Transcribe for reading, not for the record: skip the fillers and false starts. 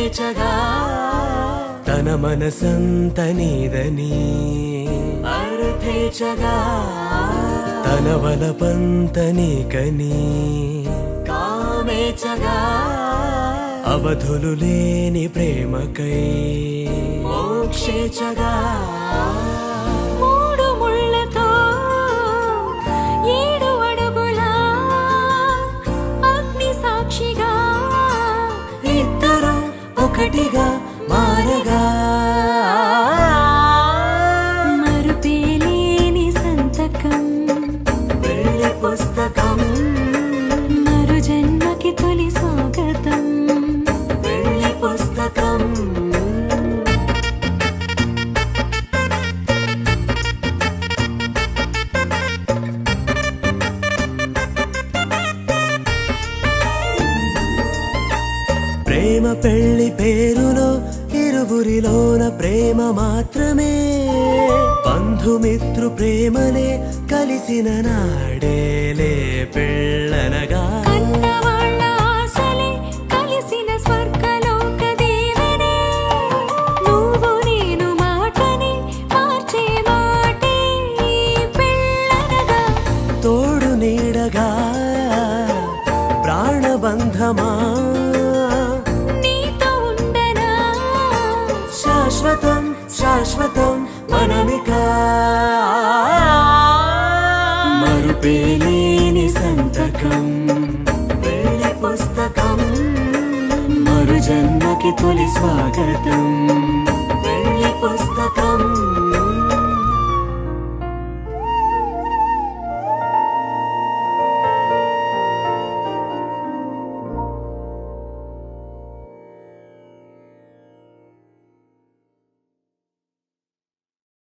పేచగా తన మనసంత నీదని అర్థేచగా తన వలపంత నీకని కామేచగా అవధులు లేని ప్రేమకై మోక్షేచగా మూడు ముళ్ళతో 7 అడుగుల అగ్ని సాక్షిగా ఇద్దరు ఒకటిగా మారగా మరుపేలేని సంతకం పెళ్లి పుస్తకం మరు జన్మకి తొలి స్వాగతం పెళ్లి పుస్తకం ప్రేమ పెళ్లి పేరులో ఇరువురిలోన ప్రేమ మాత్రమే బంధుమిత్రు ప్రేమలే కలిసిన నాడేలే పెళ్ళనగా కన్నవాళ్ళ ఆశలే కలిసిన స్వర్గలోక దీవెనే నువ్వు నేను మాటని మార్చే మాటే పెళ్ళనగా తోడు నీడగా ప్రాణబంధమా నీతో ఉండనా శాశ్వతం శాశ్వతం మనమిక మరుపేలేని సంతకం పెళ్లి పుస్తకం మరు జన్మకి తొలి స్వాగతం